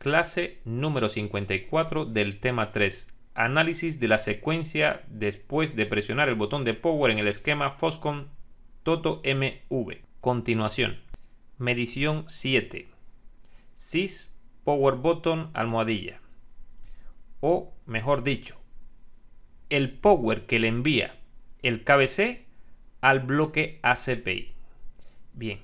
Clase número 54 del tema 3. Análisis de la secuencia después de presionar el botón de Power en el esquema Foxconn TOTO-MV. Continuación. Medición 7. Sys Power Button almohadilla. O mejor dicho, el power que le envía el KBC al bloque ACPI. Bien,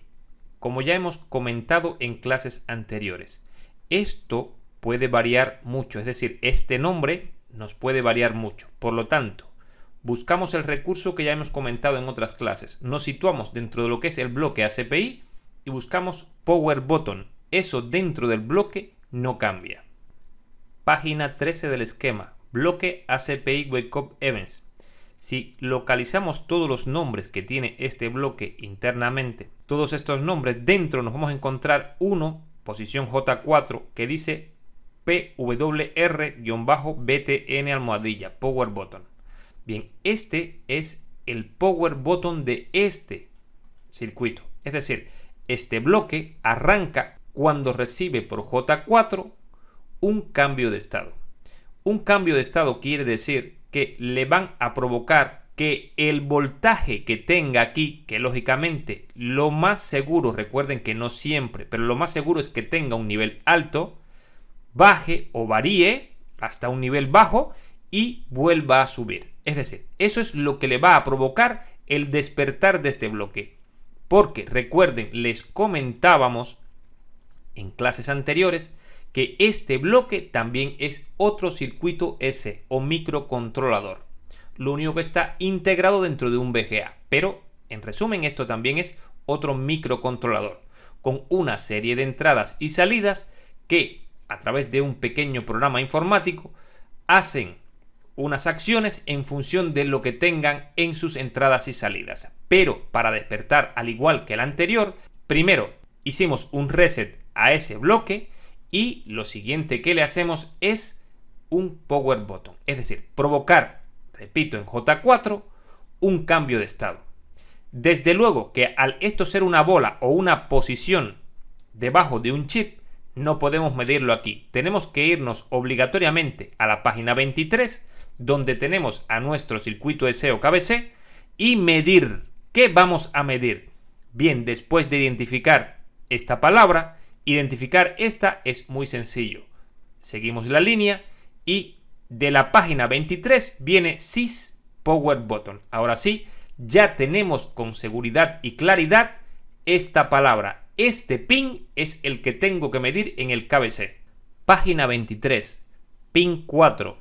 como ya hemos comentado en clases anteriores, esto puede variar mucho, es decir, este nombre nos puede variar mucho. Por lo tanto, buscamos el recurso que ya hemos comentado en otras clases. Nos situamos dentro de lo que es el bloque ACPI y buscamos Power Button. Eso dentro del bloque no cambia. Página 13 del esquema, bloque ACPI Wake Up Events. Si localizamos todos los nombres que tiene este bloque internamente, todos estos nombres, dentro nos vamos a encontrar uno, posición J4, que dice PWR-BTN almohadilla, Power Button. Bien, este es el Power Button de este circuito. Es decir, este bloque arranca cuando recibe por J4 un cambio de estado. Un cambio de estado quiere decir que le van a provocar que el voltaje que tenga aquí, que lógicamente lo más seguro, recuerden que no siempre, pero lo más seguro es que tenga un nivel alto, baje o varíe hasta un nivel bajo y vuelva a subir. Es decir, eso es lo que le va a provocar el despertar de este bloque. Porque recuerden, les comentábamos en clases anteriores que este bloque también es otro circuito S o microcontrolador. Lo único que está integrado dentro de un VGA. Pero, en resumen, esto también es otro microcontrolador con una serie de entradas y salidas que, a través de un pequeño programa informático, hacen unas acciones en función de lo que tengan en sus entradas y salidas. Pero, para despertar al igual que el anterior, primero hicimos un reset a ese bloque y lo siguiente que le hacemos es un Power Button. Es decir, provocar, repito, en J4 un cambio de estado. Desde luego que al esto ser una bola o una posición debajo de un chip, no podemos medirlo aquí. Tenemos que irnos obligatoriamente a la página 23, donde tenemos a nuestro circuito S o KBC, y medir. ¿Qué vamos a medir? Bien, después de identificar esta palabra, identificar esta es muy sencillo. Seguimos la línea y de la página 23 viene Sys Power Button. Ahora sí, ya tenemos con seguridad y claridad esta palabra. Este pin es el que tengo que medir en el KBC. Página 23, pin 4.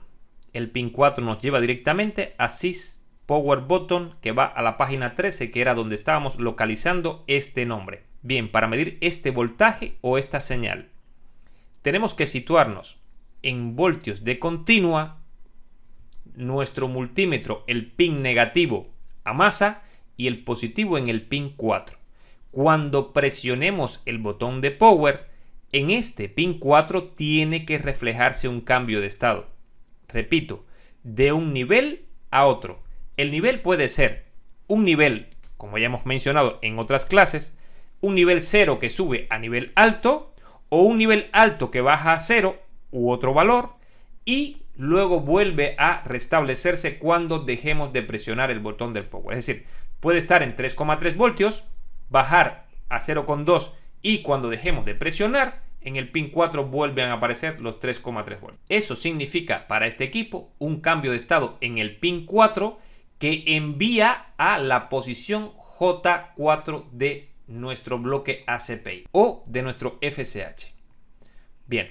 El pin 4 nos lleva directamente a Sys Power Button, que va a la página 13, que era donde estábamos localizando este nombre. Bien, para medir este voltaje o esta señal, tenemos que situarnos en voltios de continua, nuestro multímetro, el pin negativo a masa y el positivo en el pin 4. Cuando presionemos el botón de Power, en este pin 4 tiene que reflejarse un cambio de estado. Repito, de un nivel a otro. El nivel puede ser un nivel, como ya hemos mencionado en otras clases, un nivel 0 que sube a nivel alto o un nivel alto que baja a 0 u otro valor y luego vuelve a restablecerse cuando dejemos de presionar el botón del Power. Es decir, puede estar en 3,3 voltios, bajar a 0,2 y cuando dejemos de presionar, en el pin 4 vuelven a aparecer los 3,3 voltios. Eso significa para este equipo un cambio de estado en el pin 4 que envía a la posición J4 de nuestro bloque ACPI o de nuestro FSH. Bien,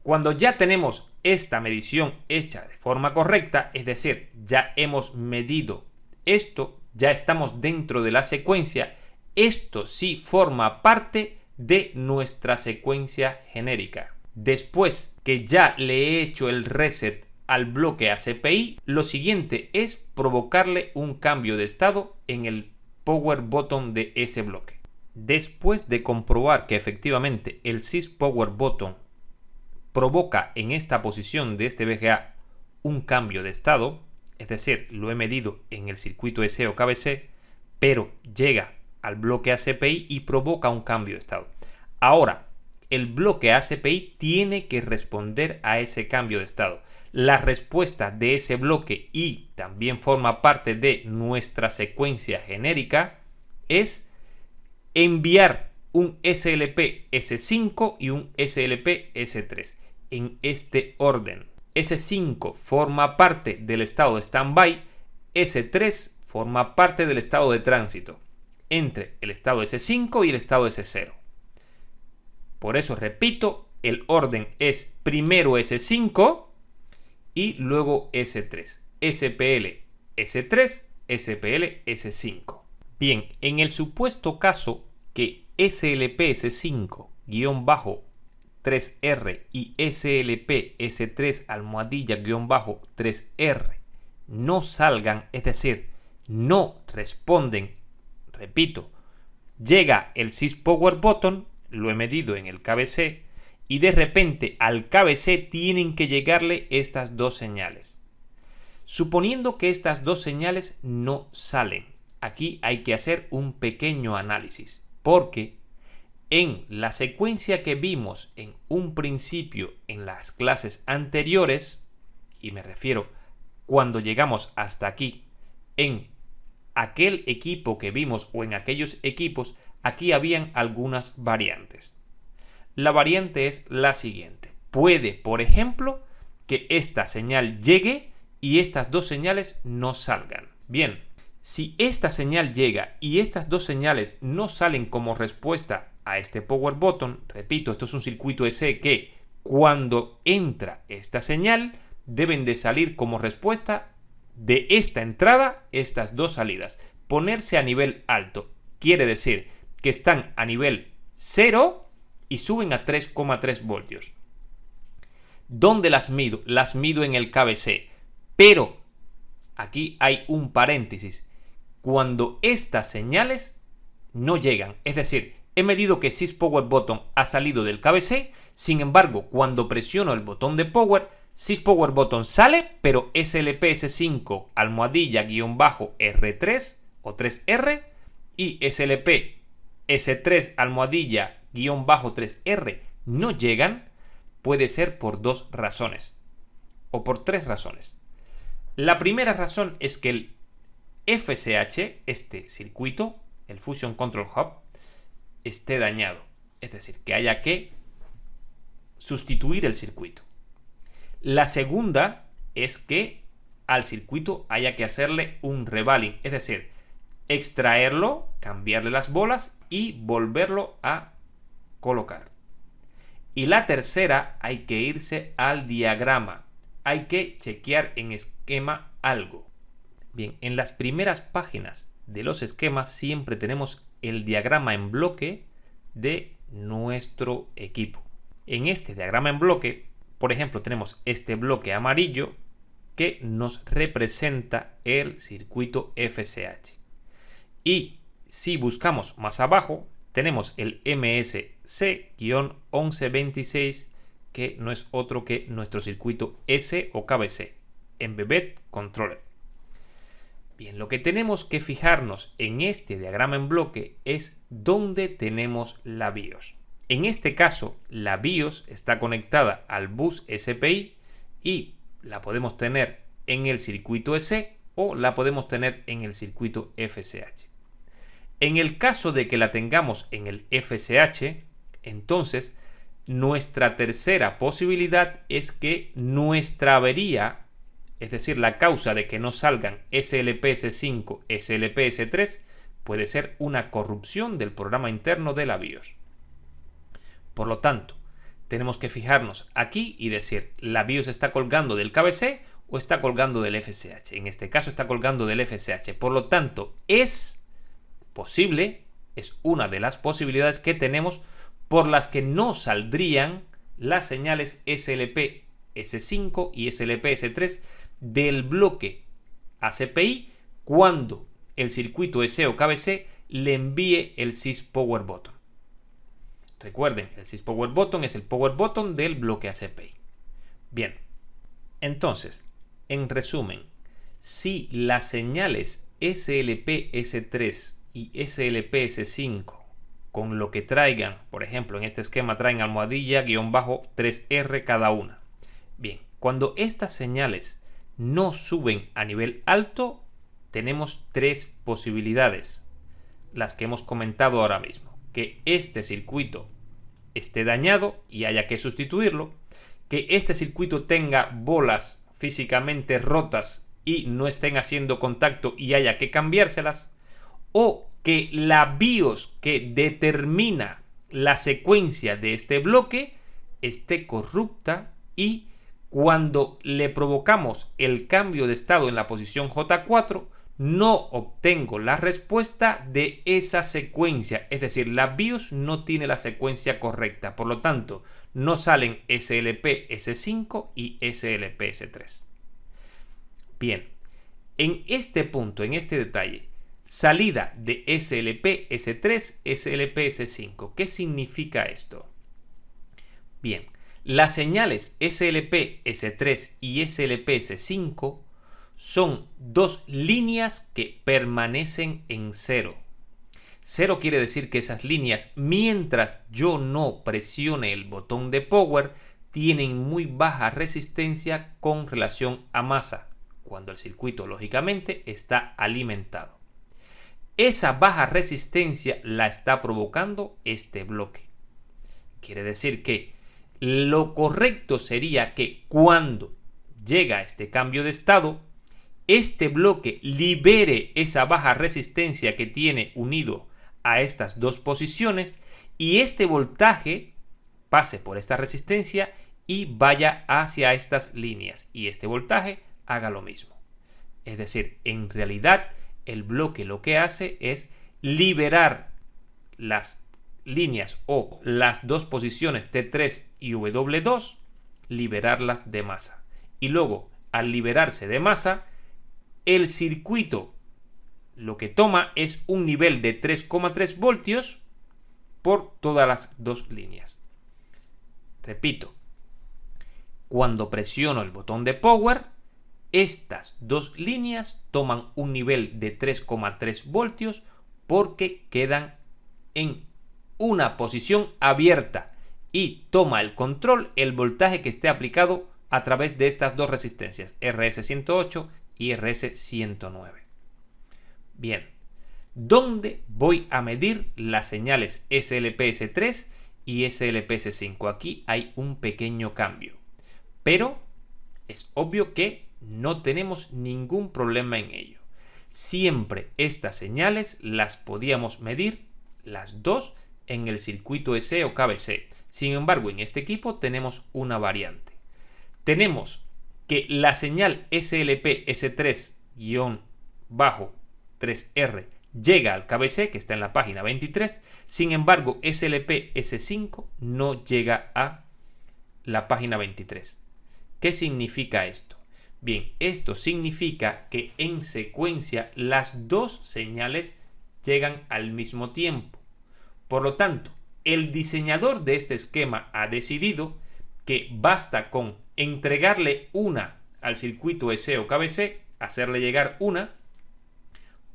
cuando ya tenemos esta medición hecha de forma correcta, es decir, ya hemos medido esto, ya estamos dentro de la secuencia, esto sí forma parte de nuestra secuencia genérica. Después que ya le he hecho el reset al bloque ACPI, lo siguiente es provocarle un cambio de estado en el Power Button de ese bloque. Después de comprobar que efectivamente el Sys Power Button provoca en esta posición de este VGA un cambio de estado, es decir, lo he medido en el circuito S o KBC, pero llega al bloque ACPI y provoca un cambio de estado. Ahora, el bloque ACPI tiene que responder a ese cambio de estado. La respuesta de ese bloque, y también forma parte de nuestra secuencia genérica, es enviar un SLP S5 y un SLP S3 en este orden. S5 forma parte del estado de standby, S3 forma parte del estado de tránsito entre el estado S5 y el estado S0. Por eso repito, el orden es primero S5 y luego S3. SPL S3, SPL S5. Bien, en el supuesto caso que SLP S5-3R y SLP S3-3R no salgan, es decir, no responden, repito, llega el SysPowerButton, lo he medido en el KBC, y de repente al KBC tienen que llegarle estas dos señales. Suponiendo que estas dos señales no salen, aquí hay que hacer un pequeño análisis, porque en la secuencia que vimos en un principio en las clases anteriores, y me refiero cuando llegamos hasta aquí, en aquel equipo que vimos o en aquellos equipos, aquí habían algunas variantes. La variante es la siguiente. Puede, por ejemplo, que esta señal llegue y estas dos señales no salgan. Bien, si esta señal llega y estas dos señales no salen como respuesta a este power button, repito, esto es un circuito EC que cuando entra esta señal deben de salir como respuesta de esta entrada estas dos salidas. Ponerse a nivel alto quiere decir que están a nivel 0 y suben a 3,3 voltios. ¿Dónde las mido? Las mido en el KBC. Pero aquí hay un paréntesis. Cuando estas señales no llegan, es decir, he medido que SysPowerButton ha salido del KBC, sin embargo, cuando presiono el botón de Power, SysPowerButton sale, pero SLP-S5-R3 o 3R y SLP-S3-3R no llegan, puede ser por dos razones o por tres razones. La primera razón es que el FSH, este circuito, el Fusion Control Hub, esté dañado, es decir, que haya que sustituir el circuito. La segunda es que al circuito haya que hacerle un revaling, es decir, extraerlo, cambiarle las bolas y volverlo a colocar. Y la tercera, hay que irse al diagrama, hay que chequear en esquema algo. Bien, en las primeras páginas de los esquemas siempre tenemos el diagrama en bloque de nuestro equipo. En este diagrama en bloque, por ejemplo, tenemos este bloque amarillo que nos representa el circuito FSH. Y si buscamos más abajo, tenemos el MSC-1126, que no es otro que nuestro circuito S o KBC, Embedded Controller. Bien, lo que tenemos que fijarnos en este diagrama en bloque es dónde tenemos la BIOS. En este caso, la BIOS está conectada al bus SPI y la podemos tener en el circuito EC o la podemos tener en el circuito FSH. En el caso de que la tengamos en el FSH, entonces nuestra tercera posibilidad es que nuestra avería, es decir, la causa de que no salgan SLP-S5, SLP-S3, puede ser una corrupción del programa interno de la BIOS. Por lo tanto, tenemos que fijarnos aquí y decir, ¿la BIOS está colgando del KBC o está colgando del FSH? En este caso está colgando del FSH. Por lo tanto, es posible, es una de las posibilidades que tenemos por las que no saldrían las señales SLP-S5 y SLP-S3 del bloque ACPI cuando el circuito EC o KBC le envíe el SysPowerButton. Recuerden, el SysPowerButton es el power button del bloque ACPI. Bien, entonces, en resumen, si las señales SLP-S3 y SLP-S5 con lo que traigan, por ejemplo, en este esquema traen almohadilla, guión bajo, 3R cada una. Bien, cuando estas señales no suben a nivel alto, tenemos tres posibilidades, las que hemos comentado ahora mismo. Que este circuito esté dañado y haya que sustituirlo, que este circuito tenga bolas físicamente rotas y no estén haciendo contacto y haya que cambiárselas, o que la BIOS que determina la secuencia de este bloque esté corrupta y cuando le provocamos el cambio de estado en la posición J4 no obtengo la respuesta de esa secuencia, es decir, la BIOS no tiene la secuencia correcta, por lo tanto no salen SLP S5 y SLP S3. Bien, en este punto, en este detalle, salida de SLP S3, SLP S5, ¿qué significa esto? Bien, las señales SLP S3 y SLP S5 son dos líneas que permanecen en cero. Cero quiere decir que esas líneas, mientras yo no presione el botón de power, tienen muy baja resistencia con relación a masa, cuando el circuito lógicamente está alimentado. Esa baja resistencia la está provocando este bloque. Quiere decir que lo correcto sería que cuando llega este cambio de estado, este bloque libere esa baja resistencia que tiene unido a estas dos posiciones y este voltaje pase por esta resistencia y vaya hacia estas líneas y este voltaje haga lo mismo. Es decir, en realidad el bloque lo que hace es liberar las líneas o las dos posiciones T3 y W2, liberarlas de masa. Y luego, al liberarse de masa, el circuito lo que toma es un nivel de 3,3 voltios por todas las dos líneas. Repito, cuando presiono el botón de power, estas dos líneas toman un nivel de 3,3 voltios porque quedan en una posición abierta y toma el control el voltaje que esté aplicado a través de estas dos resistencias, RS108 y RS109. Bien, ¿dónde voy a medir las señales SLPS3 y SLPS5? Aquí hay un pequeño cambio, pero es obvio que no tenemos ningún problema en ello. Siempre estas señales las podíamos medir las dos en el circuito SE o KBC. Sin embargo, en este equipo tenemos una variante. Tenemos que la señal SLP S3-3R llega al KBC, que está en la página 23. Sin embargo, SLP S5 no llega a la página 23. ¿Qué significa esto? Bien, esto significa que en secuencia las dos señales llegan al mismo tiempo. Por lo tanto, el diseñador de este esquema ha decidido que basta con entregarle una al circuito SE o KBC, hacerle llegar una,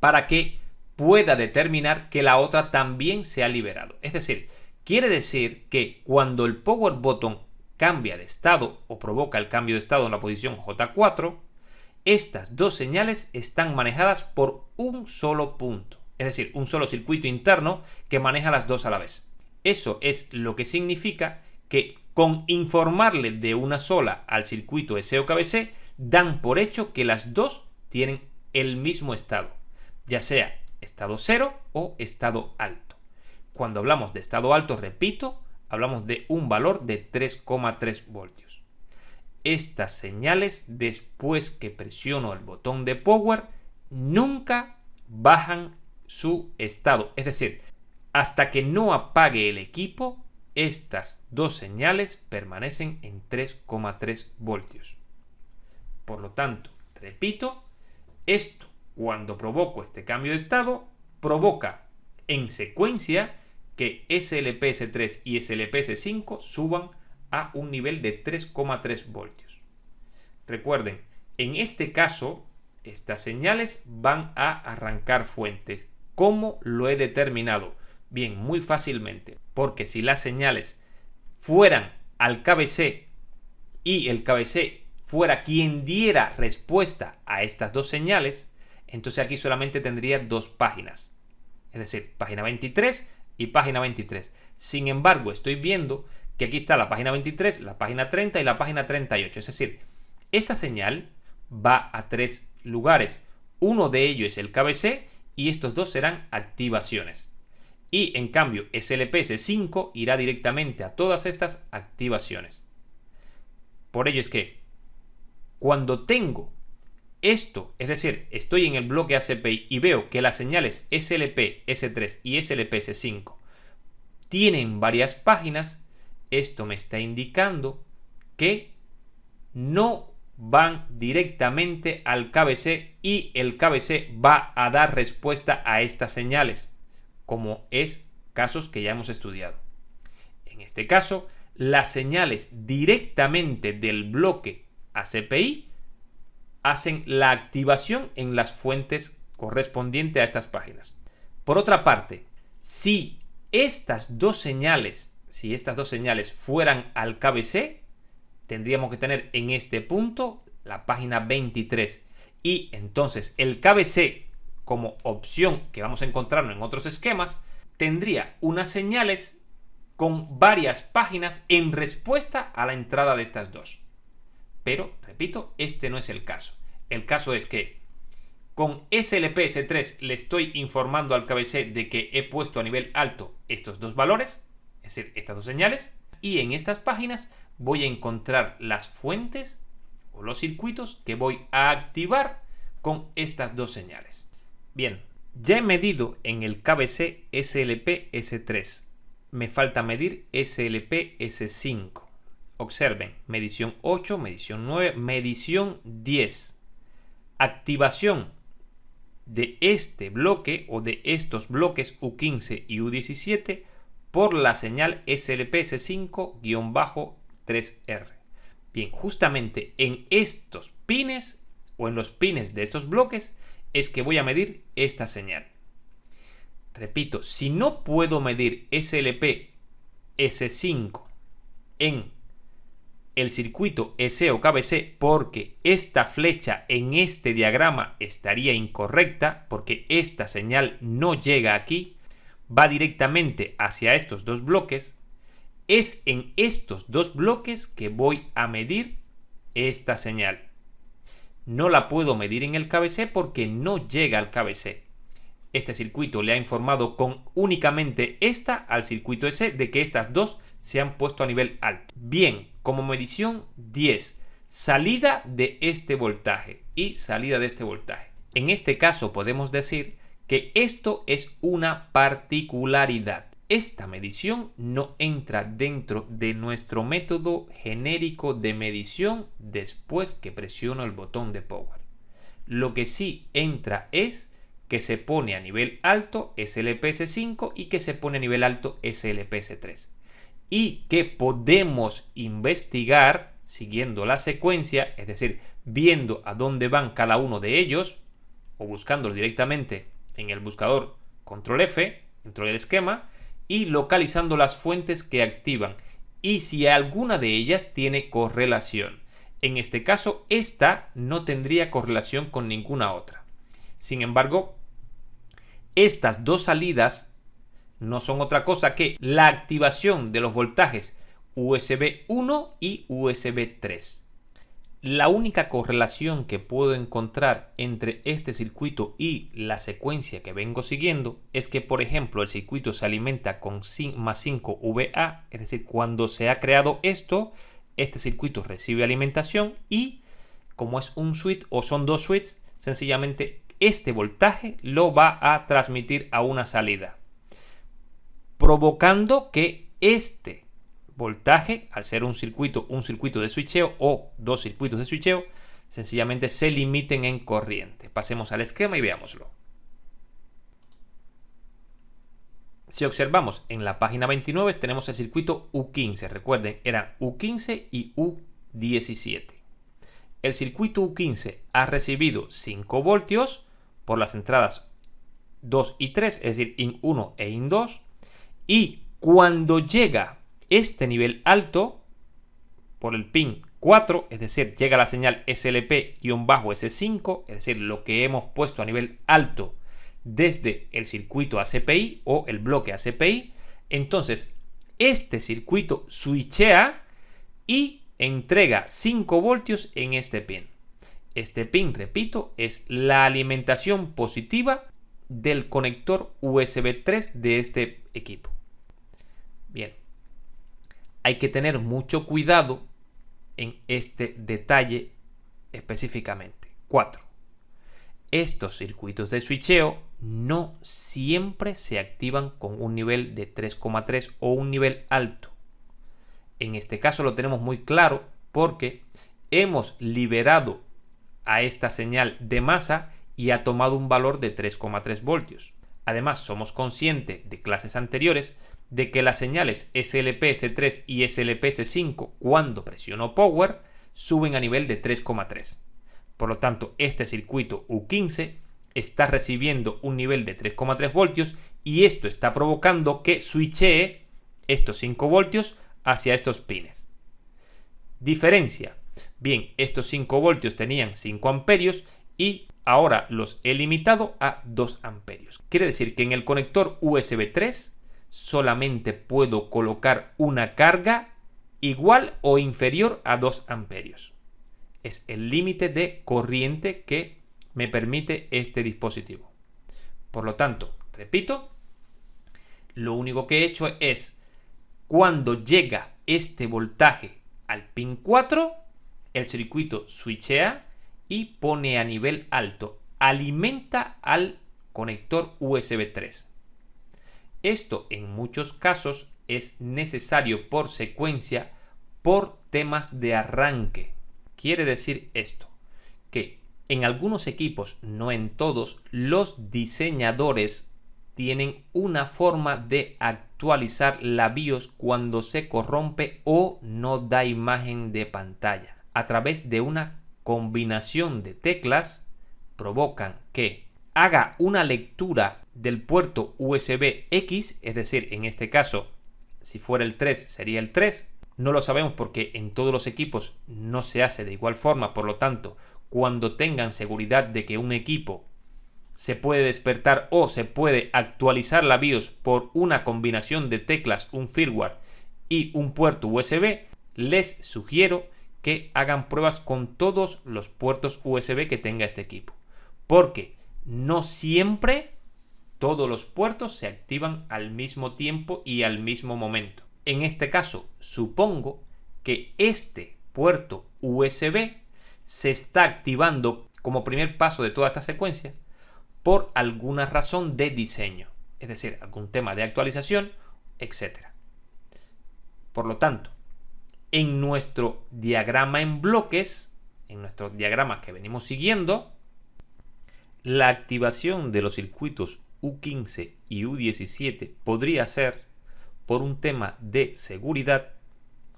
para que pueda determinar que la otra también se ha liberado. Es decir, quiere decir que cuando el power button cambia de estado o provoca el cambio de estado en la posición J4, estas dos señales están manejadas por un solo punto. Es decir, un solo circuito interno que maneja las dos a la vez. Eso es lo que significa que con informarle de una sola al circuito SE o KBC, dan por hecho que las dos tienen el mismo estado, ya sea estado cero o estado alto. Cuando hablamos de estado alto, repito, hablamos de un valor de 3,3 voltios. Estas señales, después que presiono el botón de power, nunca bajan su estado. Es decir, hasta que no apague el equipo, estas dos señales permanecen en 3,3 voltios. Por lo tanto, repito, esto cuando provoco este cambio de estado, provoca en secuencia que SLPS3 y SLPS5 suban a un nivel de 3,3 voltios. Recuerden, en este caso, estas señales van a arrancar fuentes. ¿Cómo lo he determinado? Bien, muy fácilmente, porque si las señales fueran al KBC y el KBC fuera quien diera respuesta a estas dos señales, entonces aquí solamente tendría dos páginas, es decir, página 23 y página 23. Sin embargo, estoy viendo que aquí está la página 23, la página 30 y la página 38, es decir, esta señal va a tres lugares. Uno de ellos es el KBC y estos dos serán activaciones. Y en cambio, SLPS5 irá directamente a todas estas activaciones. Por ello es que cuando tengo esto, es decir, estoy en el bloque ACPI y veo que las señales SLP, S3 y SLPS5 tienen varias páginas, esto me está indicando que no van directamente al KBC y el KBC va a dar respuesta a estas señales, como es casos que ya hemos estudiado. En este caso, las señales directamente del bloque ACPI hacen la activación en las fuentes correspondientes a estas páginas. Por otra parte, si estas dos señales fueran al KBC, tendríamos que tener en este punto la página 23 y entonces el KBC, como opción que vamos a encontrarnos en otros esquemas, tendría unas señales con varias páginas en respuesta a la entrada de estas dos. Pero, repito, este no es el caso. El caso es que con SLPS3 le estoy informando al KBC de que he puesto a nivel alto estos dos valores, es decir, estas dos señales, y en estas páginas voy a encontrar las fuentes o los circuitos que voy a activar con estas dos señales. Bien, ya he medido en el KBC SLP-S3. Me falta medir SLP-S5. Observen, medición 8, medición 9, medición 10. Activación de este bloque o de estos bloques U15 y U17 por la señal SLPS5-3R. Bien, justamente en estos pines o en los pines de estos bloques es que voy a medir esta señal. Repito, si no puedo medir SLP-S5 en el circuito EC o KBC porque esta flecha en este diagrama estaría incorrecta, porque esta señal no llega aquí, va directamente hacia estos dos bloques, es en estos dos bloques que voy a medir esta señal. No la puedo medir en el KBC porque no llega al KBC. Este circuito le ha informado con únicamente esta al circuito EC de que estas dos se han puesto a nivel alto. Bien, como medición 10, salida de este voltaje y salida de este voltaje. En este caso podemos decir que esto es una particularidad. Esta medición no entra dentro de nuestro método genérico de medición después que presiono el botón de power. Lo que sí entra es que se pone a nivel alto SLPS5 y que se pone a nivel alto SLPS3. Y que podemos investigar siguiendo la secuencia, es decir, viendo a dónde van cada uno de ellos o buscándolo directamente en el buscador control F dentro del esquema y localizando las fuentes que activan y si alguna de ellas tiene correlación. En este caso, esta no tendría correlación con ninguna otra. Sin embargo, estas dos salidas no son otra cosa que la activación de los voltajes USB 1 y USB 3. La única correlación que puedo encontrar entre este circuito y la secuencia que vengo siguiendo es que, por ejemplo, el circuito se alimenta con más 5 VA, es decir, cuando se ha creado esto, este circuito recibe alimentación y, como es un switch o son dos switches, sencillamente este voltaje lo va a transmitir a una salida, provocando que este voltaje, al ser un circuito de switcheo o dos circuitos de switcheo, sencillamente se limiten en corriente. Pasemos al esquema y veámoslo. Si observamos en la página 29 tenemos el circuito U15. Recuerden, eran U15 y U17. El circuito U15 ha recibido 5 voltios por las entradas 2 y 3, es decir, IN 1 e IN 2. Y cuando llega este nivel alto, por el pin 4, es decir, llega la señal SLP-S5, es decir, lo que hemos puesto a nivel alto desde el circuito ACPI o el bloque ACPI, entonces este circuito switchea y entrega 5 voltios en este pin. Este pin, repito, es la alimentación positiva del conector USB 3 de este equipo. Bien, hay que tener mucho cuidado en este detalle específicamente. 4. Estos circuitos de switcheo no siempre se activan con un nivel de 3,3 o un nivel alto. En este caso lo tenemos muy claro porque hemos liberado a esta señal de masa y ha tomado un valor de 3,3 voltios. Además, somos conscientes de clases anteriores de que las señales SLPS3 y SLPS5, cuando presiono Power, suben a nivel de 3,3. Por lo tanto, este circuito U15 está recibiendo un nivel de 3,3 voltios y esto está provocando que switchee estos 5 voltios hacia estos pines. Diferencia. Bien, estos 5 voltios tenían 5 amperios y ahora los he limitado a 2 amperios. Quiere decir que en el conector USB 3 solamente puedo colocar una carga igual o inferior a 2 amperios. Es el límite de corriente que me permite este dispositivo. Por lo tanto, repito, lo único que he hecho es, cuando llega este voltaje al pin 4, el circuito switchea y pone a nivel alto, alimenta al conector USB 3. Esto en muchos casos es necesario por secuencia por temas de arranque. Quiere decir esto, que en algunos equipos, no en todos, los diseñadores tienen una forma de actualizar la BIOS cuando se corrompe o no da imagen de pantalla. A través de una combinación de teclas provocan que haga una lectura del puerto USB X, es decir, en este caso, si fuera el 3 sería el 3. No lo sabemos porque en todos los equipos no se hace de igual forma, por lo tanto, cuando tengan seguridad de que un equipo se puede despertar o se puede actualizar la BIOS por una combinación de teclas, un firmware y un puerto USB, les sugiero que hagan pruebas con todos los puertos USB que tenga este equipo, porque no siempre todos los puertos se activan al mismo tiempo y al mismo momento. En este caso, supongo que este puerto USB se está activando como primer paso de toda esta secuencia por alguna razón de diseño, es decir, algún tema de actualización, etc. Por lo tanto, en nuestro diagrama en bloques, en nuestro diagrama que venimos siguiendo, la activación de los circuitos U15 y U17 podría ser por un tema de seguridad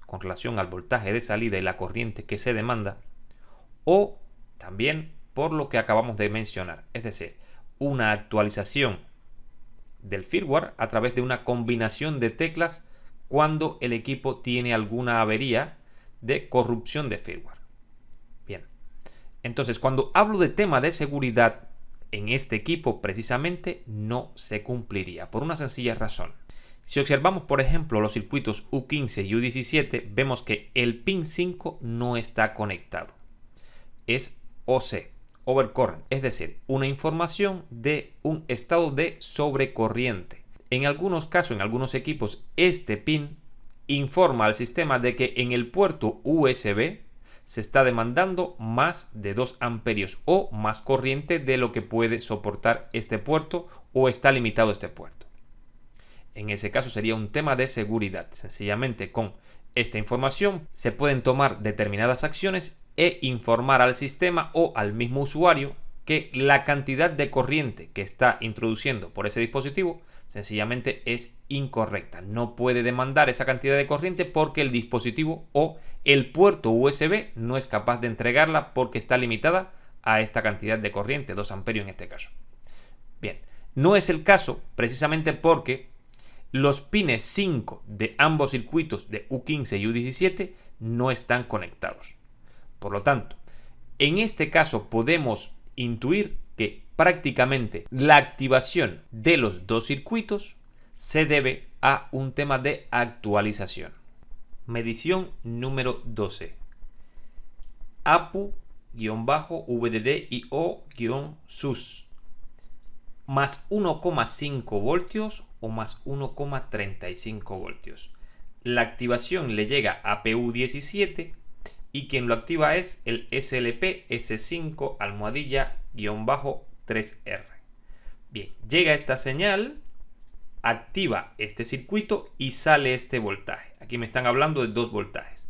con relación al voltaje de salida y la corriente que se demanda, o también por lo que acabamos de mencionar, es decir, una actualización del firmware a través de una combinación de teclas cuando el equipo tiene alguna avería de corrupción de firmware. Bien, entonces cuando hablo de tema de seguridad en este equipo precisamente no se cumpliría por una sencilla razón. Si observamos por ejemplo los circuitos U15 y U17, vemos que el pin 5 no está conectado. Es OC, overcurrent, es decir, una información de un estado de sobrecorriente. En algunos casos, en algunos equipos, este pin informa al sistema de que en el puerto USB se está demandando más de 2 amperios o más corriente de lo que puede soportar este puerto o está limitado este puerto. En ese caso sería un tema de seguridad. Sencillamente con esta información se pueden tomar determinadas acciones e informar al sistema o al mismo usuario que la cantidad de corriente que está introduciendo por ese dispositivo sencillamente es incorrecta. No puede demandar esa cantidad de corriente porque el dispositivo o el puerto USB no es capaz de entregarla porque está limitada a esta cantidad de corriente, 2 amperios en este caso. Bien, no es el caso precisamente porque los pines 5 de ambos circuitos de U15 y U17 no están conectados. Por lo tanto, en este caso podemos intuir que prácticamente la activación de los dos circuitos se debe a un tema de actualización. Medición número 12. APU-VDD-IO-SUS más 1,5 voltios o más 1,35 voltios. La activación le llega a PU17 y quien lo activa es el SLP S5-3R. Bien, llega esta señal, activa este circuito y sale este voltaje. Aquí me están hablando de 2 voltajes.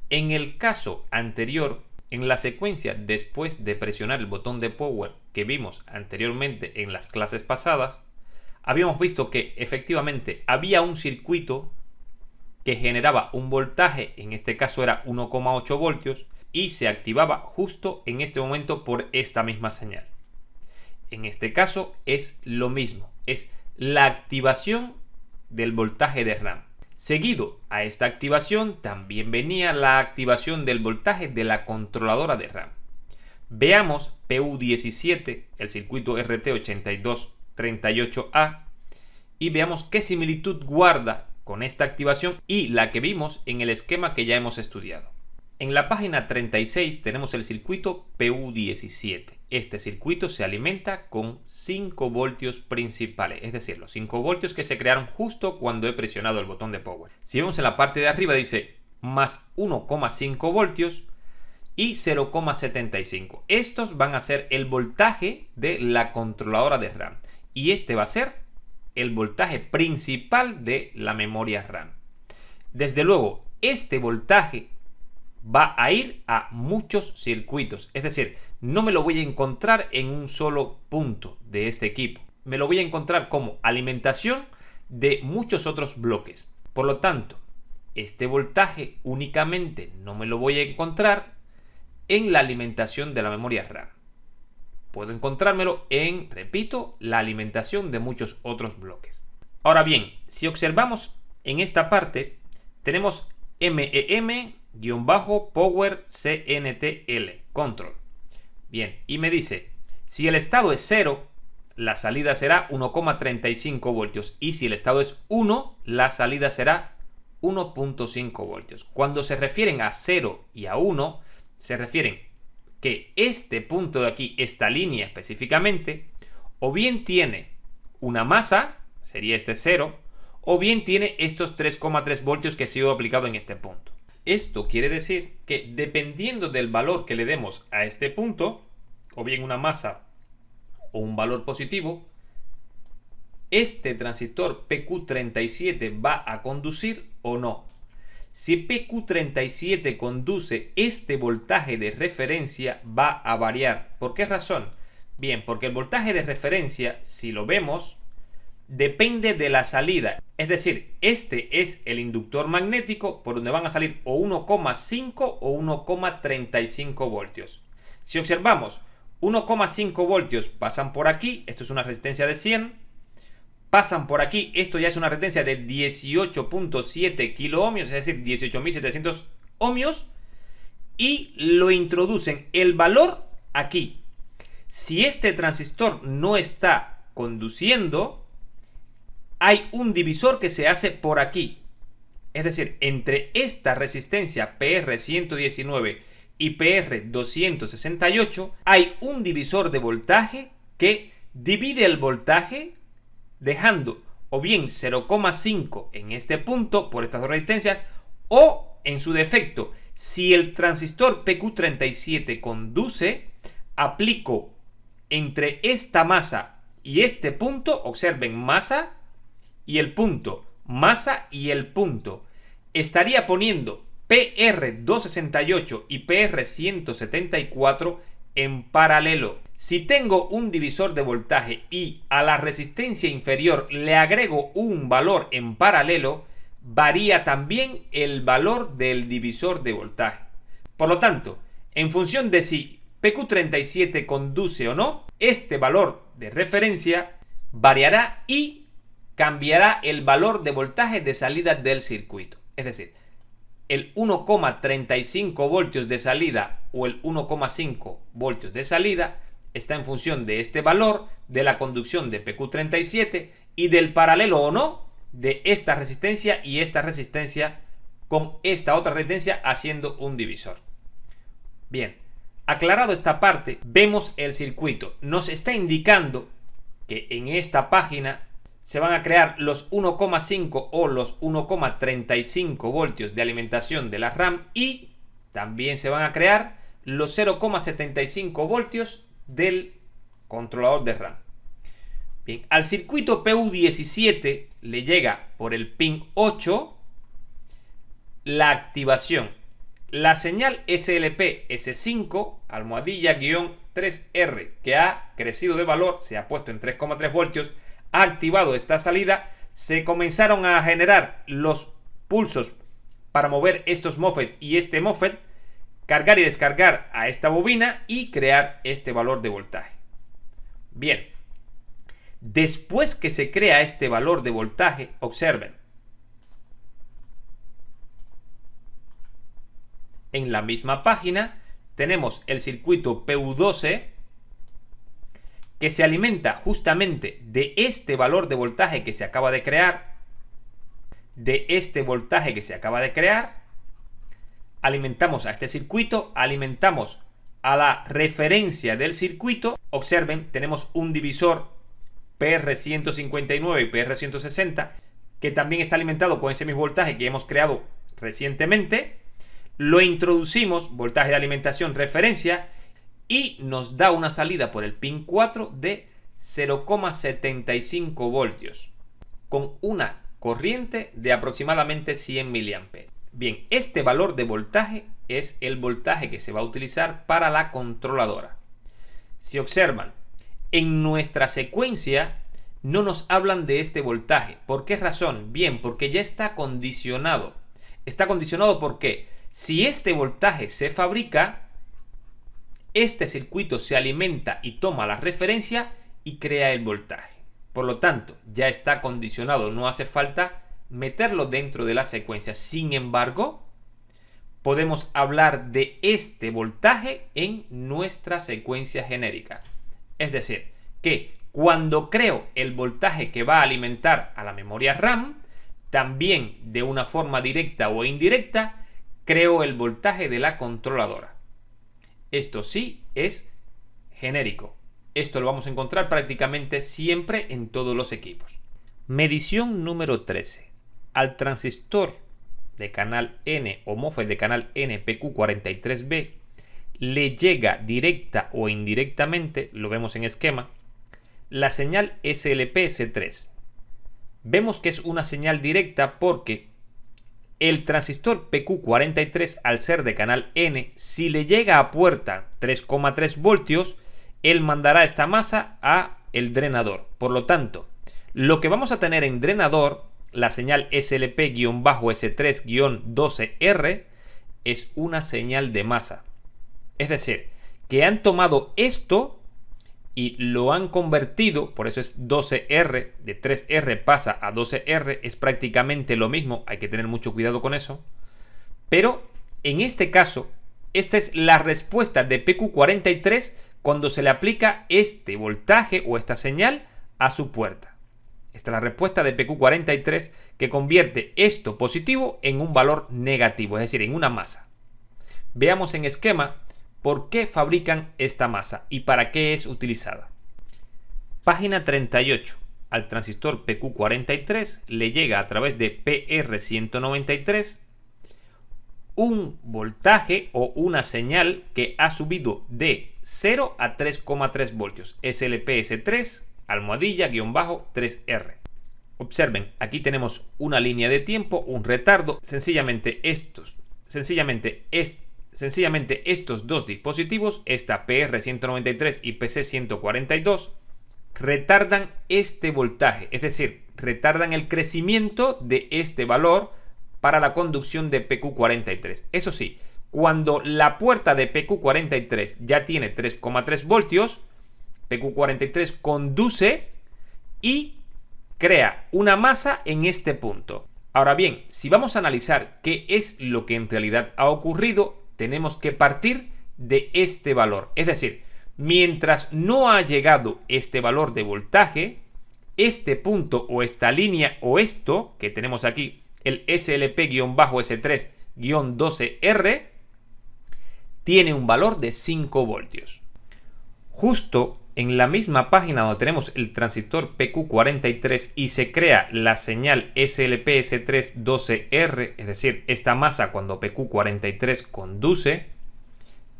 En el caso anterior, en la secuencia después de presionar el botón de power que vimos anteriormente en las clases pasadas, habíamos visto que efectivamente había un circuito que generaba un voltaje, en este caso era 1,8 voltios, y se activaba justo en este momento por esta misma señal. En este caso es lo mismo, es la activación del voltaje de RAM. Seguido a esta activación también venía la activación del voltaje de la controladora de RAM. Veamos PU17, el circuito RT8238A, y veamos qué similitud guarda con esta activación y la que vimos en el esquema que ya hemos estudiado. En la página 36 tenemos el circuito PU17. Este circuito se alimenta con 5 voltios principales, es decir, los 5 voltios que se crearon justo cuando he presionado el botón de power. Si vemos en la parte de arriba dice más 1,5 voltios y 0,75. Estos van a ser el voltaje de la controladora de RAM y este va a ser el voltaje principal de la memoria RAM. Desde luego, este voltaje va a ir a muchos circuitos, es decir, no me lo voy a encontrar en un solo punto de este equipo, me lo voy a encontrar como alimentación de muchos otros bloques. Por lo tanto, este voltaje únicamente no me lo voy a encontrar en la alimentación de la memoria RAM. Puedo encontrármelo en, repito, la alimentación de muchos otros bloques. Ahora bien, si observamos en esta parte, tenemos MEM-Power CNTL, control. Bien, y me dice, si el estado es 0, la salida será 1,35 voltios. Y si el estado es 1, la salida será 1,5 voltios. Cuando se refieren a 0 y a 1, se refieren que este punto de aquí, esta línea específicamente, o bien tiene una masa, sería este 0, o bien tiene estos 3,3 voltios que he sido aplicado en este punto. Esto quiere decir que dependiendo del valor que le demos a este punto, o bien una masa o un valor positivo, este transistor PQ37 va a conducir o no. Si PQ37 conduce, este voltaje de referencia va a variar. ¿Por qué razón? Bien, porque el voltaje de referencia, si lo vemos, depende de la salida. Es decir, este es el inductor magnético por donde van a salir o 1,5 o 1,35 voltios. Si observamos, 1,5 voltios pasan por aquí, esto es una resistencia de 100, pasan por aquí, esto ya es una resistencia de 18,7 kiloohmios, es decir, 18.700 ohmios, y lo introducen el valor aquí. Si este transistor no está conduciendo, hay un divisor que se hace por aquí. Es decir, entre esta resistencia PR119 y PR268 hay un divisor de voltaje que divide el voltaje dejando o bien 0,5 en este punto por estas dos resistencias, o en su defecto, si el transistor PQ37 conduce, aplico entre esta masa y este punto, observen, masa y el punto, masa y el punto, estaría poniendo PR268 y PR174 en paralelo. Si tengo un divisor de voltaje y a la resistencia inferior le agrego un valor en paralelo, varía también el valor del divisor de voltaje. Por lo tanto, en función de si PQ37 conduce o no, este valor de referencia variará y cambiará el valor de voltaje de salida del circuito. Es decir, el 1,35 voltios de salida o el 1,5 voltios de salida está en función de este valor, de la conducción de PQ37 y del paralelo o no de esta resistencia y esta resistencia con esta otra resistencia haciendo un divisor. Bien, aclarado esta parte, vemos el circuito. Nos está indicando que en esta página se van a crear los 1,5 o los 1,35 voltios de alimentación de la RAM y también se van a crear los 0,75 voltios del controlador de RAM. Bien, al circuito PU17 le llega por el pin 8 la activación. La señal SLP S5 almohadilla-3R que ha crecido de valor, se ha puesto en 3,3 voltios, ha activado esta salida, se comenzaron a generar los pulsos para mover estos MOSFET y este MOSFET, cargar y descargar a esta bobina y crear este valor de voltaje. Bien, después que se crea este valor de voltaje, observen, en la misma página tenemos el circuito PU12 que se alimenta justamente de este valor de voltaje que se acaba de crear, alimentamos a este circuito, alimentamos a la referencia del circuito. Observen, tenemos un divisor PR159 y PR160 que también está alimentado con ese mismo voltaje que hemos creado recientemente. Lo introducimos, voltaje de alimentación referencia, y nos da una salida por el pin 4 de 0,75 voltios con una corriente de aproximadamente 100 mA. Bien, este valor de voltaje es el voltaje que se va a utilizar para la controladora. Si observan, en nuestra secuencia no nos hablan de este voltaje. ¿Por qué razón? Bien, porque ya está condicionado. Está condicionado porque si este voltaje se fabrica, este circuito se alimenta y toma la referencia y crea el voltaje. Por lo tanto, ya está condicionado, no hace falta meterlo dentro de la secuencia. Sin embargo, podemos hablar de este voltaje en nuestra secuencia genérica. Es decir, que cuando creo el voltaje que va a alimentar a la memoria RAM, también de una forma directa o indirecta, creo el voltaje de la controladora. Esto sí es genérico. Esto lo vamos a encontrar prácticamente siempre en todos los equipos. Medición número 13. Al transistor de canal N o MOSFET de canal N PQ43B le llega directa o indirectamente, lo vemos en esquema, la señal SLP-S3. Vemos que es una señal directa porque el transistor PQ43, al ser de canal N, si le llega a puerta 3,3 voltios, él mandará esta masa a el drenador. Por lo tanto, lo que vamos a tener en drenador, la señal SLP-S3-12R, es una señal de masa. Es decir, que han tomado esto y lo han convertido, por eso es 12R, de 3R pasa a 12R, es prácticamente lo mismo, hay que tener mucho cuidado con eso. Pero en este caso, esta es la respuesta de PQ43 cuando se le aplica este voltaje o esta señal a su puerta. Esta es la respuesta de PQ43 que convierte esto positivo en un valor negativo, es decir, en una masa. Veamos en esquema por qué fabrican esta masa y para qué es utilizada. Página 38. Al transistor PQ43 le llega a través de PR193 un voltaje o una señal que ha subido de 0 a 3,3 voltios. SLPS3 almohadilla-3R. Observen, aquí tenemos una línea de tiempo, un retardo. Sencillamente estos dos dispositivos, esta PR193 y PC142, retardan este voltaje, es decir, retardan el crecimiento de este valor para la conducción de PQ43. Eso sí, cuando la puerta de PQ43 ya tiene 3,3 voltios, PQ43 conduce y crea una masa en este punto. Ahora bien, si vamos a analizar qué es lo que en realidad ha ocurrido, tenemos que partir de este valor. Es decir, mientras no ha llegado este valor de voltaje, este punto o esta línea o esto que tenemos aquí, el SLP-S3-12R, tiene un valor de 5 voltios. Justo en la misma página donde tenemos el transistor PQ43 y se crea la señal SLP-S3-12R, es decir, esta masa cuando PQ43 conduce,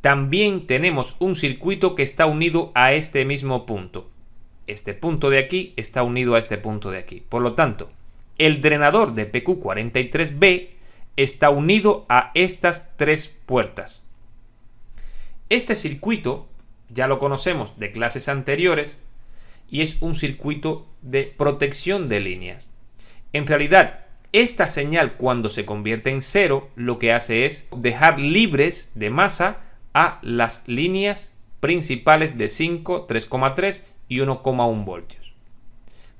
también tenemos un circuito que está unido a este mismo punto. Este punto de aquí está unido a este punto de aquí. Por lo tanto, el drenador de PQ43B está unido a estas tres puertas. Este circuito ya lo conocemos de clases anteriores y es un circuito de protección de líneas. En realidad, esta señal cuando se convierte en cero lo que hace es dejar libres de masa a las líneas principales de 5, 3,3 y 1,1 voltios.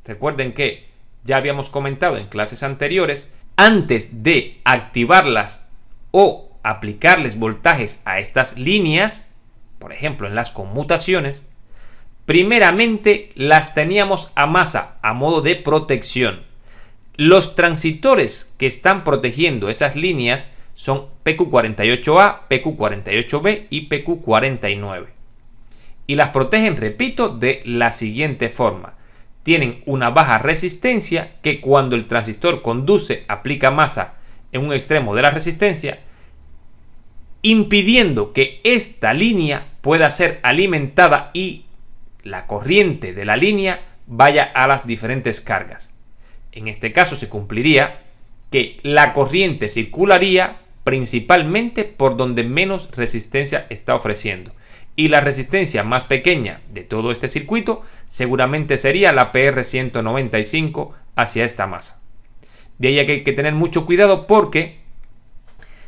Recuerden que ya habíamos comentado en clases anteriores, antes de activarlas o aplicarles voltajes a estas líneas, por ejemplo en las conmutaciones, primeramente las teníamos a masa a modo de protección. Los transistores que están protegiendo esas líneas son PQ48A, PQ48B y PQ49. Y las protegen, repito, de la siguiente forma. Tienen una baja resistencia que cuando el transistor conduce aplica masa en un extremo de la resistencia, impidiendo que esta línea pueda ser alimentada y la corriente de la línea vaya a las diferentes cargas. En este caso se cumpliría que la corriente circularía principalmente por donde menos resistencia está ofreciendo. Y la resistencia más pequeña de todo este circuito seguramente sería la PR195 hacia esta masa. De ahí que hay que tener mucho cuidado porque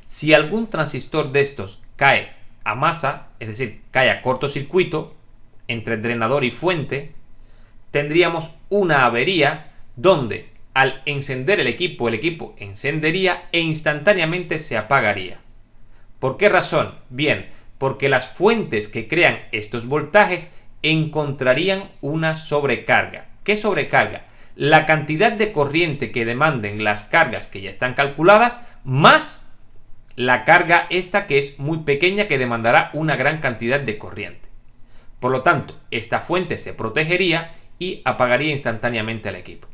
si algún transistor de estos cae a masa, es decir, cae a cortocircuito entre drenador y fuente, tendríamos una avería donde al encender el equipo encendería e instantáneamente se apagaría. ¿Por qué razón? Bien, porque las fuentes que crean estos voltajes encontrarían una sobrecarga. ¿Qué sobrecarga? La cantidad de corriente que demanden las cargas que ya están calculadas, más la carga esta que es muy pequeña que demandará una gran cantidad de corriente. Por lo tanto, esta fuente se protegería y apagaría instantáneamente el equipo.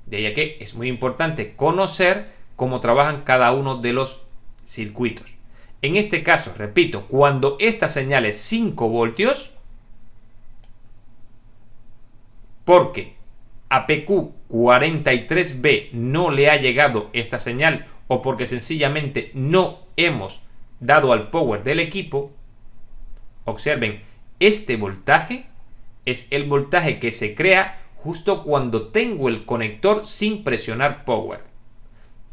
De ahí a que es muy importante conocer cómo trabajan cada uno de los circuitos. En este caso, repito, cuando esta señal es 5 voltios, porque a PQ43B no le ha llegado esta señal o porque sencillamente no hemos dado al power del equipo, observen, este voltaje es el voltaje que se crea justo cuando tengo el conector sin presionar power.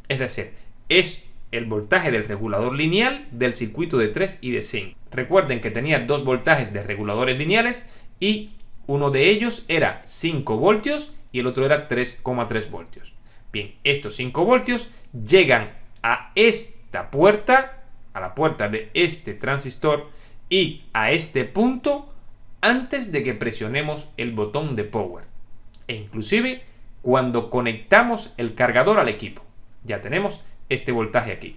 Es decir, es el voltaje del regulador lineal del circuito de 3 y de 5. Recuerden que tenía dos voltajes de reguladores lineales y uno de ellos era 5 voltios y el otro era 3,3 voltios. Bien, estos 5 voltios llegan a esta puerta, a la puerta de este transistor y a este punto antes de que presionemos el botón de power. E inclusive cuando conectamos el cargador al equipo. Ya tenemos este voltaje aquí.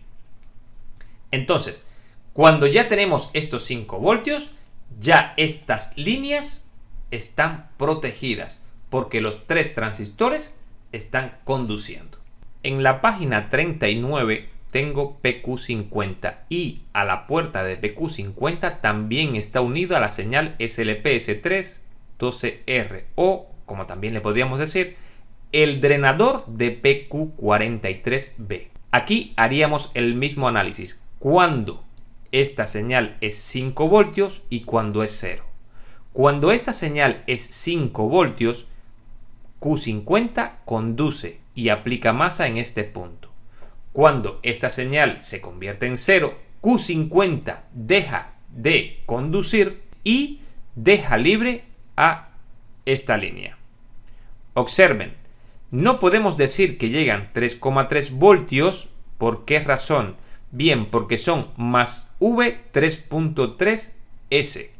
Entonces, cuando ya tenemos estos 5 voltios, ya estas líneas están protegidas porque los tres transistores están conduciendo. En la página 39 tengo PQ50 y a la puerta de PQ50 también está unida la señal SLP-S3-12R o, como también le podríamos decir, el drenador de PQ43B. Aquí haríamos el mismo análisis cuando esta señal es 5 voltios y cuando es 0. Cuando esta señal es 5 voltios, Q50 conduce y aplica masa en este punto. Cuando esta señal se convierte en 0, Q50 deja de conducir y deja libre a esta línea. Observen, No podemos decir que llegan 3,3 voltios. ¿Por qué razón? Bien, porque son más V 3.3S.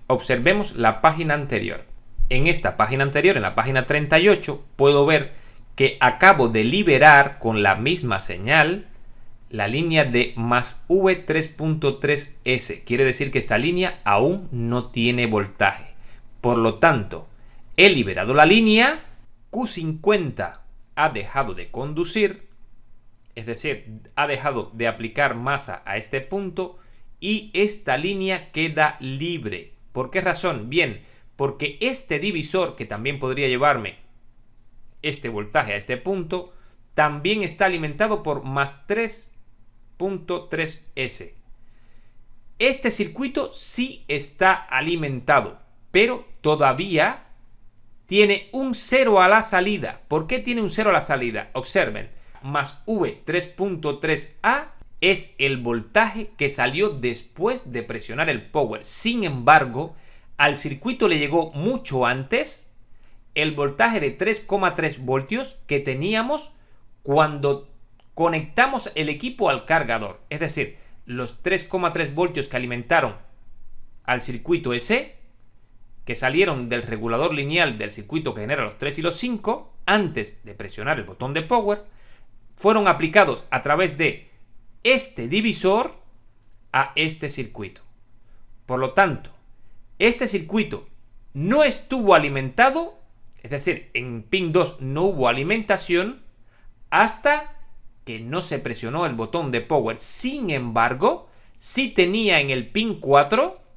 Observemos la página anterior. En esta página anterior, en la página 38, puedo ver que acabo de liberar con la misma señal la línea de más V 3.3S. Quiere decir que esta línea aún no tiene voltaje. Por lo tanto, he liberado la línea, Q50 ha dejado de conducir, es decir, ha dejado de aplicar masa a este punto y esta línea queda libre. ¿Por qué razón? Bien, porque este divisor, que también podría llevarme este voltaje a este punto, también está alimentado por más 3.3S. Este circuito sí está alimentado, pero todavía tiene un 0 a la salida. ¿Por qué tiene un 0 a la salida? Observen, más V 3.3A es el voltaje que salió después de presionar el power. Sin embargo, al circuito le llegó mucho antes el voltaje de 3,3 voltios que teníamos cuando conectamos el equipo al cargador. Es decir, los 3,3 voltios que alimentaron al circuito EC, que salieron del regulador lineal del circuito que genera los 3 y los 5, antes de presionar el botón de power, fueron aplicados a través de este divisor a este circuito. Por lo tanto, este circuito no estuvo alimentado, es decir, en pin 2 no hubo alimentación hasta que no se presionó el botón de power. Sin embargo, sí tenía en el pin 4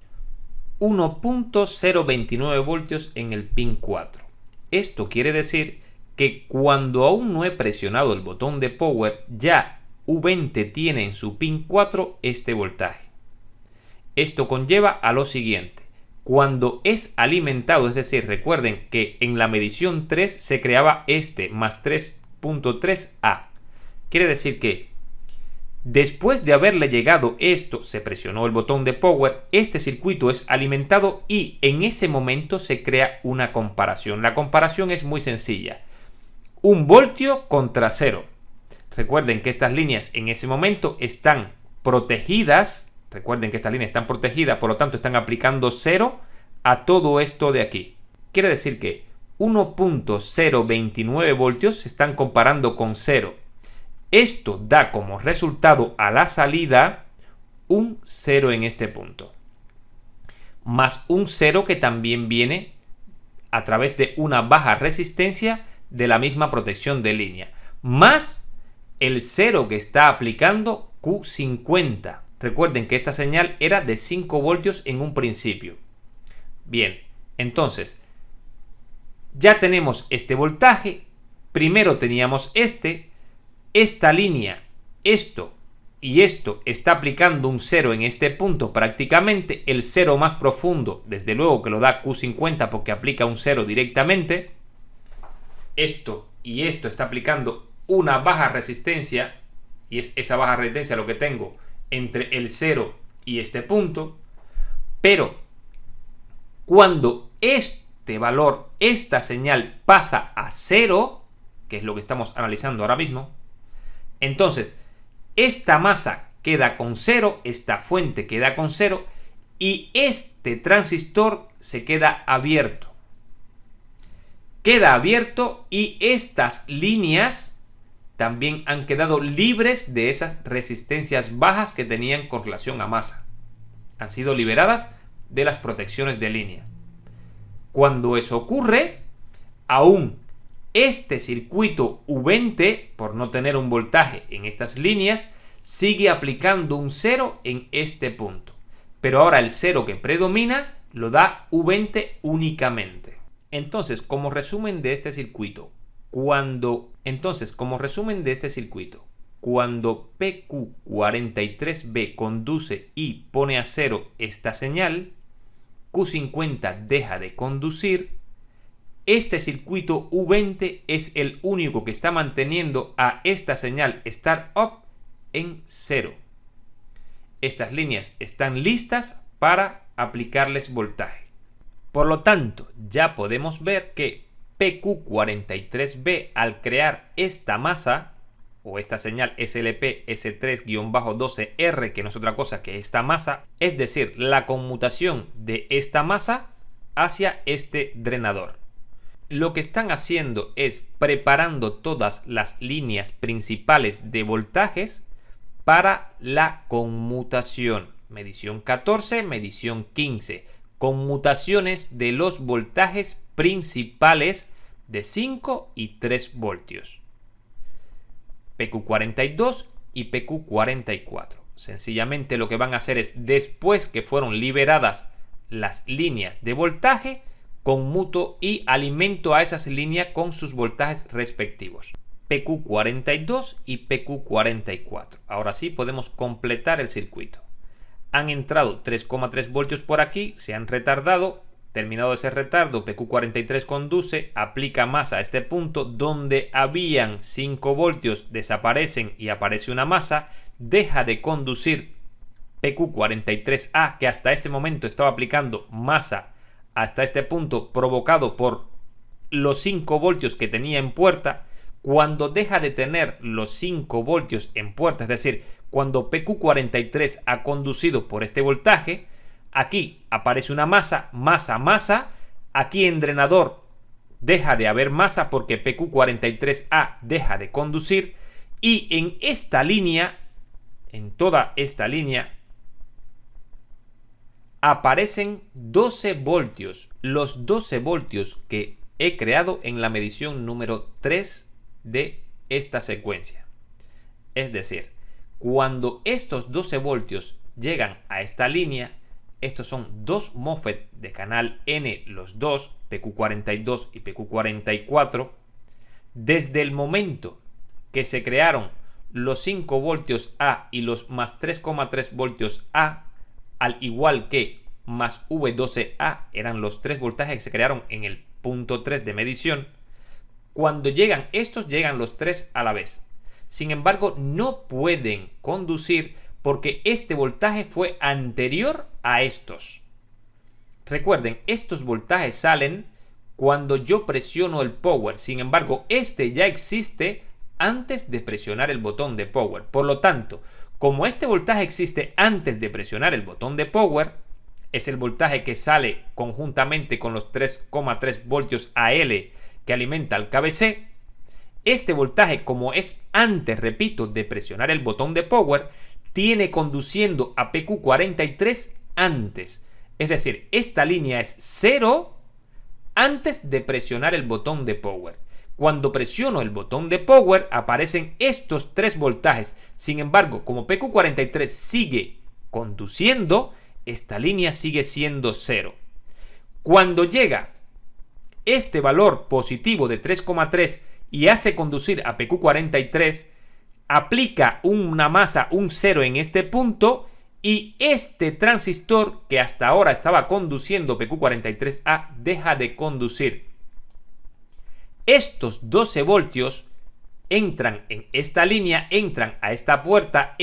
1.029 voltios en el pin 4. Esto quiere decir que cuando aún no he presionado el botón de power, ya U20 tiene en su pin 4 este voltaje. Esto conlleva a lo siguiente. Cuando es alimentado, es decir, recuerden que en la medición 3 se creaba este más 3.3A. Quiere decir que después de haberle llegado esto, se presionó el botón de power, este circuito es alimentado y en ese momento se crea una comparación. La comparación es muy sencilla. 1 voltio contra 0. Recuerden que estas líneas en ese momento están protegidas. Recuerden que estas líneas están protegidas, por lo tanto están aplicando 0 a todo esto de aquí. Quiere decir que 1.029 voltios se están comparando con 0. Esto da como resultado a la salida un 0 en este punto. Más un 0 que también viene a través de una baja resistencia de la misma protección de línea. Más el 0 que está aplicando Q50. Recuerden que esta señal era de 5 voltios en un principio. Bien, entonces ya tenemos este voltaje. Primero teníamos esta línea, esto y esto está aplicando un 0 en este punto prácticamente. El 0 más profundo, desde luego que lo da Q50 porque aplica un 0 directamente. Esto y esto está aplicando una baja resistencia y es esa baja resistencia lo que tengo entre el 0 y este punto. Pero cuando este valor, esta señal pasa a 0, que es lo que estamos analizando ahora mismo, entonces esta masa queda con 0, esta fuente queda con 0 y este transistor se queda abierto. Queda abierto y estas líneas también han quedado libres de esas resistencias bajas que tenían con relación a masa. Han sido liberadas de las protecciones de línea. Cuando eso ocurre, aún este circuito U20, por no tener un voltaje en estas líneas, sigue aplicando un 0 en este punto. Pero ahora el 0 que predomina lo da U20 únicamente. Entonces, como resumen de este circuito, cuando PQ43B conduce y pone a 0 esta señal, Q50 deja de conducir. Este circuito U20 es el único que está manteniendo a esta señal Startup en 0. Estas líneas están listas para aplicarles voltaje. Por lo tanto, ya podemos ver que PQ43B, al crear esta masa, o esta señal SLP S3-12R, que no es otra cosa que esta masa, es decir, la conmutación de esta masa hacia este drenador. Lo que están haciendo es preparando todas las líneas principales de voltajes para la conmutación. Medición 14, medición 15. Conmutaciones de los voltajes principales de 5 y 3 voltios. PQ42 y PQ44. Sencillamente lo que van a hacer es, después que fueron liberadas las líneas de voltaje, conmuto y alimento a esas líneas con sus voltajes respectivos. PQ42 y PQ44. Ahora sí podemos completar el circuito. Han entrado 3,3 voltios por aquí, se han retardado. Terminado ese retardo, PQ43 conduce, aplica masa a este punto donde habían 5 voltios, desaparecen y aparece una masa, deja de conducir PQ43A, que hasta ese momento estaba aplicando masa hasta este punto provocado por los 5 voltios que tenía en puerta. Cuando deja de tener los 5 voltios en puerta, es decir, cuando PQ43 ha conducido por este voltaje, aquí aparece una masa, masa. Aquí en drenador deja de haber masa porque PQ43A deja de conducir. Y en esta línea, en toda esta línea, aparecen 12 voltios. Los 12 voltios que he creado en la medición número 3 de esta secuencia. Es decir, cuando estos 12 voltios llegan a esta línea, estos son dos MOSFET de canal N, los dos, PQ42 y PQ44. Desde el momento que se crearon los 5 voltios A y los más 3,3 voltios A, al igual que más V12A, eran los 3 voltajes que se crearon en el punto 3 de medición. Cuando llegan estos, llegan los 3 a la vez. Sin embargo, no pueden conducir porque este voltaje fue anterior a estos. Recuerden, estos voltajes salen cuando yo presiono el power. Sin embargo, este ya existe antes de presionar el botón de power. Por lo tanto, como este voltaje existe antes de presionar el botón de power, es el voltaje que sale conjuntamente con los 3,3 voltios AL que alimenta al KBC. Este voltaje, como es antes, repito, de presionar el botón de power, tiene conduciendo a PQ43 antes. Es decir, esta línea es 0 antes de presionar el botón de power. Cuando presiono el botón de power aparecen estos 3 voltajes. Sin embargo, como PQ43 sigue conduciendo, esta línea sigue siendo 0. Cuando llega este valor positivo de 3,3 y hace conducir a PQ43, aplica una masa, un 0 en este punto, y este transistor que hasta ahora estaba conduciendo PQ43A deja de conducir. Estos 12 voltios entran en esta línea, entran a esta puerta,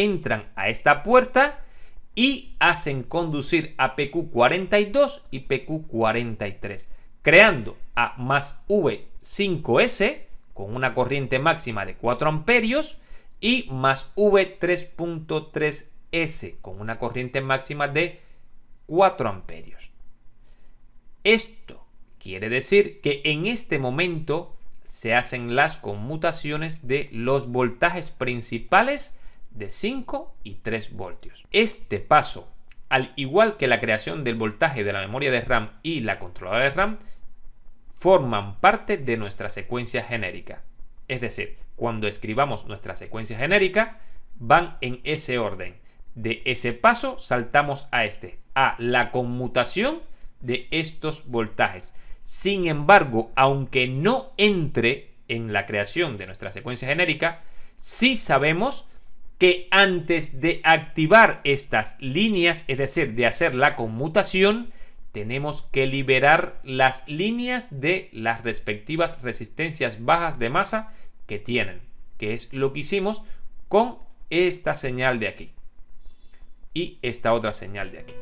y hacen conducir a PQ42 y PQ43, creando a más V5S con una corriente máxima de 4 amperios y más V3.3S con una corriente máxima de 4 amperios. Esto quiere decir que en este momento se hacen las conmutaciones de los voltajes principales de 5 y 3 voltios. Este paso, al igual que la creación del voltaje de la memoria de RAM y la controladora de RAM, forman parte de nuestra secuencia genérica. Es decir, cuando escribamos nuestra secuencia genérica, van en ese orden. De ese paso saltamos a la conmutación de estos voltajes. Sin embargo, aunque no entre en la creación de nuestra secuencia genérica, sí sabemos que antes de activar estas líneas, es decir, de hacer la conmutación, tenemos que liberar las líneas de las respectivas resistencias bajas de masa que tienen, que es lo que hicimos con esta señal de aquí y esta otra señal de aquí.